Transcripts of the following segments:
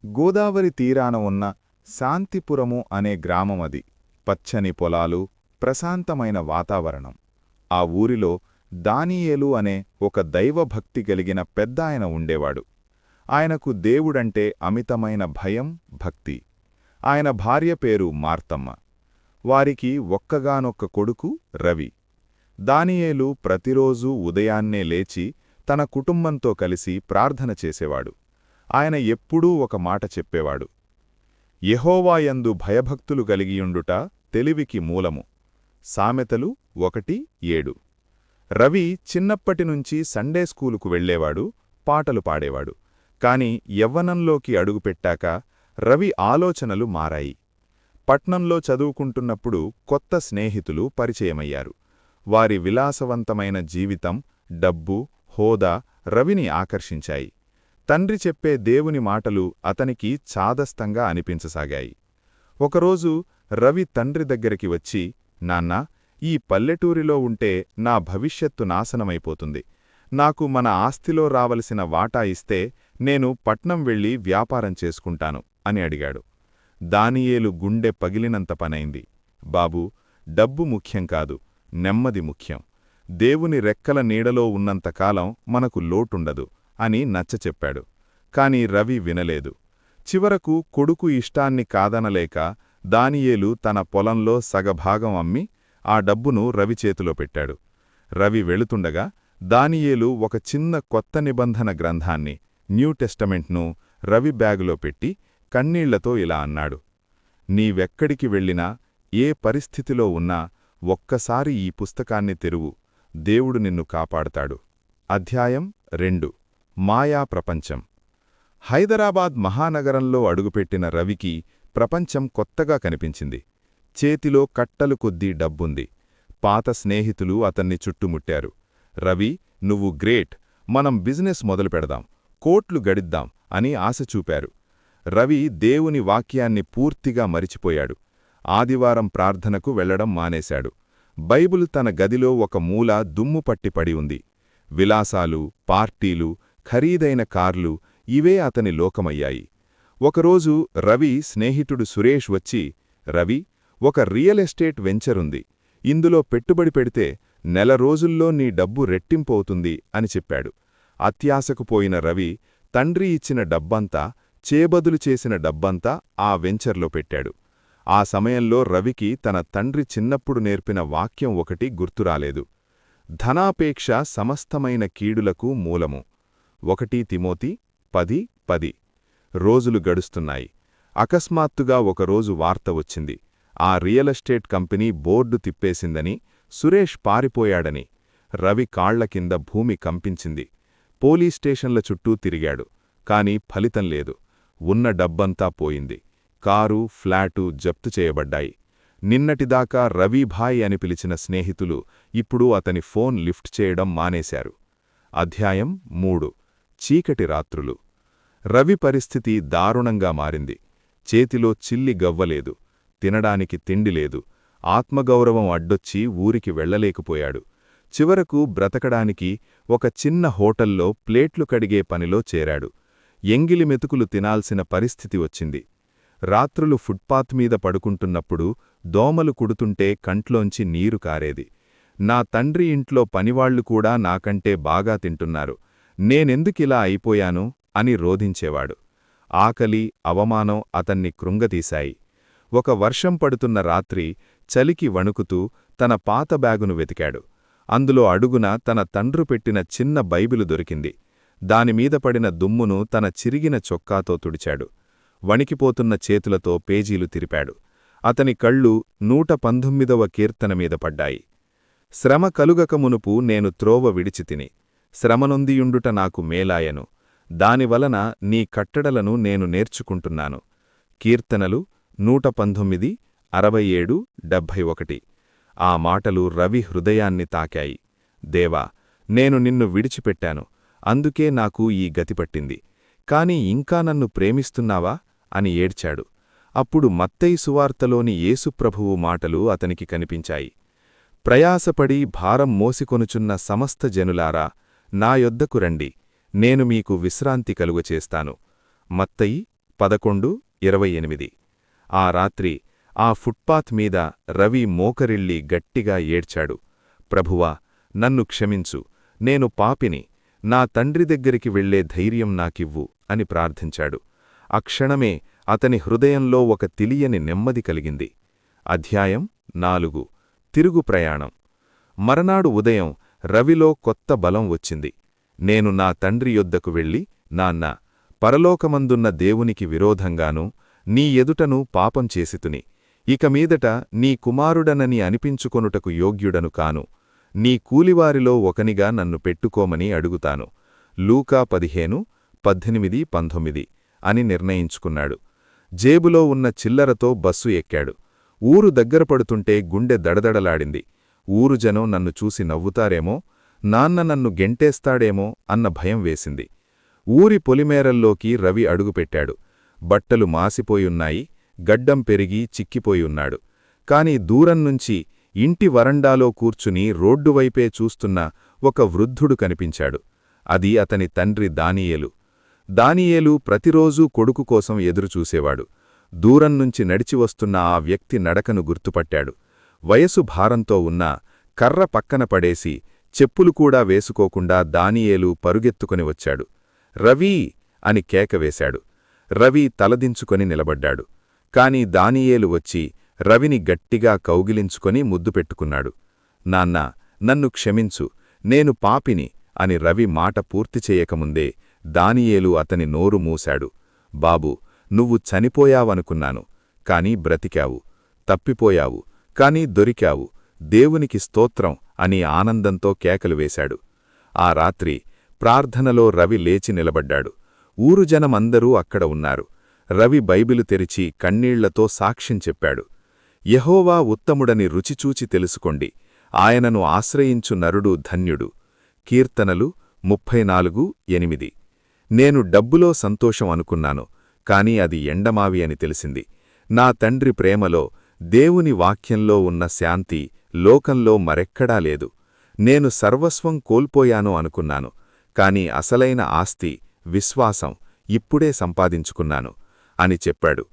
గోదావరి తీరాన ఉన్న శాంతిపురము అనే గ్రామమది. పచ్చని పొలాలు, ప్రశాంతమైన వాతావరణం. ఆ ఊరిలో దానియేలు అనే ఒక దైవభక్తి కలిగిన పెద్దాయన ఉండేవాడు. ఆయనకు దేవుడంటే అమితమైన భయం, భక్తి. ఆయన భార్య పేరు మార్తమ్మ. వారికి ఒక్కగానొక్క కొడుకు రవి. దానియేలు ప్రతిరోజూ ఉదయాన్నే లేచి తన కుటుంబంతో కలిసి ప్రార్థన చేసేవాడు. ఆయన ఎప్పుడూ ఒక మాట చెప్పేవాడు: యెహోవాయందు భయభక్తులు కలిగియుండుట తెలివికి మూలము. సామెతలు 1:7. రవి చిన్నప్పటినుంచి సండే స్కూలుకు వెళ్లేవాడు, పాటలు పాడేవాడు. కాని యవ్వనంలోకి అడుగుపెట్టాక రవి ఆలోచనలు మారాయి. పట్నంలో చదువుకుంటున్నప్పుడు కొత్త స్నేహితులు పరిచయమయ్యారు. వారి విలాసవంతమైన జీవితం, డబ్బు, హోదా రవిని ఆకర్షించాయి. తండ్రి చెప్పే దేవుని మాటలు అతనికి చాదస్తంగా అనిపించసాగాయి. ఒకరోజు రవి తండ్రి దగ్గరికి వచ్చి, నాన్నా, ఈ పల్లెటూరిలో ఉంటే నా భవిష్యత్తు నాశనమైపోతుంది. నాకు మన ఆస్తిలో రావలసిన వాటా ఇస్తే నేను పట్నం వెళ్ళి వ్యాపారం చేసుకుంటాను అని అడిగాడు. దానియేలు గుండె పగిలినంత పనైంది. బాబూ, డబ్బు ముఖ్యం కాదు, నెమ్మది ముఖ్యం. దేవుని రెక్కల నీడలో ఉన్నంతకాలం మనకు లోటుండదు అని నచ్చచెప్పాడు. కాని రవి వినలేదు. చివరకు కొడుకు ఇష్టాన్ని కాదనలేక దానియేలు తన పొలంలో సగభాగం అమ్మి ఆ డబ్బును రవి చేతిలో పెట్టాడు. రవి వెళుతుండగా దానియేలు ఒక చిన్న కొత్త నిబంధన గ్రంథాన్ని, న్యూ టెస్టమెంట్ను రవి బ్యాగులో పెట్టి కన్నీళ్లతో ఇలా అన్నాడు: నీవెక్కడికి వెళ్ళినా, ఏ పరిస్థితిలో ఉన్నా ఒక్కసారి ఈ పుస్తకాన్ని తెరువు, దేవుడు నిన్ను కాపాడతాడు. అధ్యాయం 2. మాయా ప్రపంచం. హైదరాబాద్ మహానగరంలో అడుగుపెట్టిన రవికి ప్రపంచం కొత్తగా కనిపించింది. చేతిలో కట్టలు కొద్దీ డబ్బుంది. పాత స్నేహితులు అతన్ని చుట్టుముట్టారు. రవి, నువ్వు గ్రేట్, మనం బిజినెస్ మొదలుపెడదాం, కోట్లు గడిద్దాం అని ఆశ చూపారు. రవి దేవుని వాక్యాన్ని పూర్తిగా మరిచిపోయాడు. ఆదివారం ప్రార్థనకు వెళ్లడం మానేశాడు. బైబిల్ తన గదిలో ఒక మూల దుమ్ము పట్టిపడి ఉంది. విలాసాలు, పార్టీలు, ఖరీదైన కార్లు ఇవే అతని లోకమయ్యాయి. ఒకరోజు రవి స్నేహితుడు సురేష్ వచ్చి, రవి, ఒక రియల్ ఎస్టేట్ వెంచరుంది, ఇందులో పెట్టుబడి పెడితే నెల రోజుల్లో నీ డబ్బు రెట్టింపవుతుంది అని చెప్పాడు. అత్యాశకు పోయిన రవి తండ్రి ఇచ్చిన డబ్బంతా, చేబదులు చేసిన డబ్బంతా ఆ వెంచర్లో పెట్టాడు. ఆ సమయంలో రవికి తన తండ్రి చిన్నప్పుడు నేర్పిన వాక్యం ఒకటి గుర్తురాలేదు: ధనాపేక్ష సమస్తమైన కీడులకు మూలము. 1 తిమోతి 10:10. రోజులు గడుస్తున్నాయి. అకస్మాత్తుగా ఒకరోజు వార్త వచ్చింది. ఆ రియల్ ఎస్టేట్ కంపెనీ బోర్డు తిప్పేసిందని, సురేష్ పారిపోయాడని. రవి కాళ్ల కింద భూమి కంపించింది. పోలీస్ స్టేషన్ల చుట్టూ తిరిగాడు. కాని ఫలితం లేదు. ఉన్న డబ్బంతా పోయింది. కారు, ఫ్లాటు జప్తు చేయబడ్డాయి. నిన్నటిదాకా రవిభాయ్ అని పిలిచిన స్నేహితులు ఇప్పుడు అతని ఫోన్ లిఫ్ట్ చేయడం మానేశారు. అధ్యాయం 3. చీకటి రాత్రులు. రవి పరిస్థితి దారుణంగా మారింది. చేతిలో చిల్లి గవ్వలేదు, తినడానికి తిండిలేదు. ఆత్మగౌరవం అడ్డొచ్చి ఊరికి వెళ్లలేకపోయాడు. చివరకు బ్రతకడానికి ఒక చిన్న హోటల్లో ప్లేట్లు కడిగే పనిలో చేరాడు. ఎంగిలి మెతుకులు తినాల్సిన పరిస్థితి వచ్చింది. రాత్రులు ఫుట్పాత్ మీద పడుకుంటున్నప్పుడు దోమలు కుడుతుంటే కంట్లోంచి నీరు కారేది. నా తండ్రి ఇంట్లో పనివాళ్లు కూడా నాకంటే బాగా తింటున్నారు, నేనెందుకిలా అయిపోయాను అని రోధించేవాడు. ఆకలి, అవమానం అతన్ని కృంగతీశాయి. ఒక వర్షం పడుతున్న రాత్రి చలికి వణుకుతూ తన పాత బ్యాగును వెతికాడు. అందులో అడుగున తన తండ్రు పెట్టిన చిన్న బైబిలు దొరికింది. దానిమీద పడిన దుమ్మును తన చిరిగిన చొక్కాతో తుడిచాడు. వణికిపోతున్న చేతులతో పేజీలు తిరిపాడు. అతని కళ్ళు 119వ కీర్తన మీద పడ్డాయి. శ్రమ కలుగక మునుపు నేను త్రోవ విడిచితిని, శ్రమనొందియుండుట నాకు మేలాయను, దానివలన నీ కట్టడలను నేను నేర్చుకుంటున్నాను. కీర్తనలు 119, 67, 71. ఆ మాటలు రవి హృదయాన్ని తాకాయి. దేవా, నేను నిన్ను విడిచిపెట్టాను, అందుకే నాకు ఈ గతిపట్టింది. కాని ఇంకా నన్ను ప్రేమిస్తున్నావా అని ఏడ్చాడు. అప్పుడు మత్తయి సువార్తలోని యేసుప్రభువు మాటలు అతనికి కనిపించాయి. ప్రయాసపడి భారం మోసికొనుచున్న సమస్త జనులారా, నా యొద్దకు రండి, నేను మీకు విశ్రాంతి కలుగచేస్తాను. మత్తయి 11:28 ఆ రాత్రి ఆ ఫుట్పాత్ మీద రవి మోకరిల్లి గట్టిగా ఏడ్చాడు. ప్రభువా, నన్ను క్షమించు, నేను పాపిని, నా తండ్రి దగ్గరికి వెళ్లే ధైర్యం నాకివ్వు అని ప్రార్థించాడు. అక్షణమే అతని హృదయంలో ఒక తెలియని నెమ్మది కలిగింది. అధ్యాయం 4 తిరుగు ప్రయాణం. మరనాడు ఉదయం రవిలో కొత్త బలం వచ్చింది. నేను నా తండ్రి యొద్దకు వెళ్ళి, నాన్నా, పరలోకమందున్న దేవునికి విరోధంగానూ నీ ఎదుటను పాపం చేసితుని, ఇక మీదట నీ కుమారుడనని అనిపించుకొనుటకు యోగ్యుడను కాను, నీ కూలివారిలో ఒకనిగా నన్ను పెట్టుకోమని అడుగుతాను. లూకా 15:18-19 అని నిర్ణయించుకున్నాడు. జేబులో ఉన్న చిల్లరతో బస్సు ఎక్కాడు. ఊరు దగ్గరపడుతుంటే గుండె దడదడలాడింది. ఊరు జనం నన్ను చూసి నవ్వుతారేమో, నాన్న నన్ను గెంటేస్తాడేమో అన్న భయం వేసింది. ఊరి పొలిమేరల్లోకి రవి అడుగుపెట్టాడు. బట్టలు మాసిపోయున్నాయి, గడ్డం పెరిగి చిక్కిపోయున్నాడు. కాని దూరంనుంచి ఇంటి వరండాలో కూర్చుని రోడ్డువైపే చూస్తున్న ఒక వృద్ధుడు కనిపించాడు. అది అతని తండ్రి దానియేలు. దానియేలు ప్రతిరోజూ కొడుకు కోసం ఎదురుచూసేవాడు. దూరంనుంచి నడిచి వస్తున్న ఆ వ్యక్తి నడకను గుర్తుపట్టాడు. వయసు భారంతో ఉన్నా కర్ర పక్కన పడేసి చెప్పులు కూడా వేసుకోకుండా దానియేలు పరుగెత్తుకొని వచ్చాడు. రవీ అని కేకవేశాడు. రవి తలదించుకొని నిలబడ్డాడు. కాని దానియేలు వచ్చి రవిని గట్టిగా కౌగిలించుకొని ముద్దు పెట్టుకున్నాడు. నాన్నా, నన్ను క్షమించు, నేను పాపిని అని రవి మాట పూర్తి చేయకముందే దానియేలు అతని నోరు మూశాడు. బాబూ, నువ్వు చనిపోయావనుకున్నాను, కాని బ్రతికావు, తప్పిపోయావు, కాని దొరికావు, దేవునికి స్తోత్రం అని ఆనందంతో కేకలు వేశాడు. ఆ రాత్రి ప్రార్థనలో రవి లేచి నిలబడ్డాడు. ఊరు జనమందరూ అక్కడ ఉన్నారు. రవి బైబిలు తెరిచి కన్నీళ్లతో సాక్ష్యం చెప్పాడు. యెహోవా ఉత్తముడని రుచిచూచి తెలుసుకోండి, ఆయనను ఆశ్రయించు నరుడు ధన్యుడు. కీర్తనలు 34:8 నేను డబ్బులో సంతోషం అనుకున్నాను, కాని అది ఎండమావి అని తెలిసింది. నా తండ్రి ప్రేమలో, దేవుని వాక్యంలో ఉన్న శాంతి లోకంలో మరెక్కడా లేదు. నేను సర్వస్వం కోల్పోయాను అనుకున్నాను, కాని అసలైన ఆస్తి, విశ్వాసం ఇప్పుడే సంపాదించుకున్నాను అని చెప్పాడు.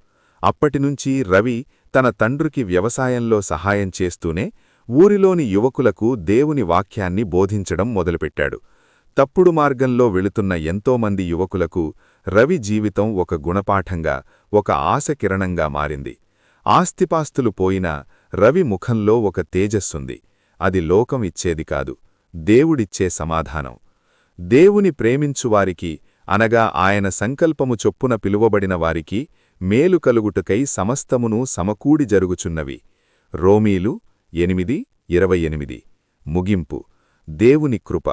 అప్పటినుంచి రవి తన తండ్రికి వ్యవసాయంలో సహాయం చేస్తూనే ఊరిలోని యువకులకు దేవుని వాక్యాన్ని బోధించడం మొదలుపెట్టాడు. తప్పుడు మార్గంలో వెళుతున్న ఎంతోమంది యువకులకు రవి జీవితం ఒక గుణపాఠంగా, ఒక ఆశకిరణంగా మారింది. ఆస్తిపాస్తులు పోయినా రవి ముఖంలో ఒక తేజస్సుంది. అది లోకం ఇచ్చేది కాదు, దేవుడిచ్చే సమాధానం. దేవుని ప్రేమించువారికి, అనగా ఆయన సంకల్పము చొప్పున పిలువబడిన వారికి మేలు కలుగుటకై సమస్తమును సమకూడి జరుగుచున్నవి. రోమీలు 8:28. ముగింపు. దేవుని కృప.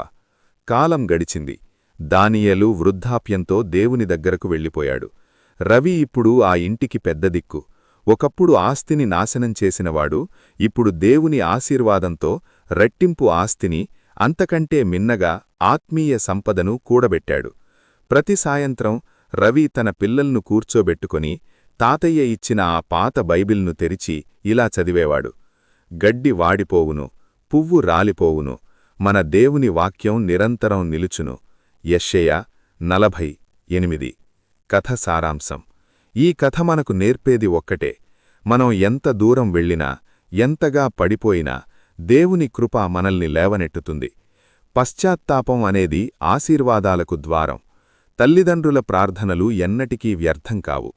కాలం గడిచింది. దానియేలు వృద్ధాప్యంతో దేవుని దగ్గరకు వెళ్ళిపోయాడు. రవి ఇప్పుడు ఆ ఇంటికి పెద్ద దిక్కు. ఒకప్పుడు ఆస్తిని నాశనం చేసినవాడు ఇప్పుడు దేవుని ఆశీర్వాదంతో రెట్టింపు ఆస్తిని, అంతకంటే మిన్నగా ఆత్మీయ సంపదను కూడబెట్టాడు. ప్రతి సాయంత్రం రవి తన పిల్లల్ను కూర్చోబెట్టుకొని తాతయ్య ఇచ్చిన ఆ పాత బైబిల్ను తెరిచి ఇలా చదివేవాడు. గడ్డి వాడిపోవును, పువ్వు రాలిపోవును, మన దేవుని వాక్యం నిరంతరం నిలుచును. యెషయా 40:8. కథ సారాంశం. ఈ కథ మనకు నేర్పేది ఒక్కటే: మనం ఎంత దూరం వెళ్ళినా, ఎంతగా పడిపోయినా దేవుని కృప మనల్ని లేవనెట్టుతుంది. పశ్చాత్తాపం అనేది ఆశీర్వాదాలకు ద్వారం. తల్లిదండ్రుల ప్రార్థనలు ఎన్నటికీ వ్యర్థం కావు.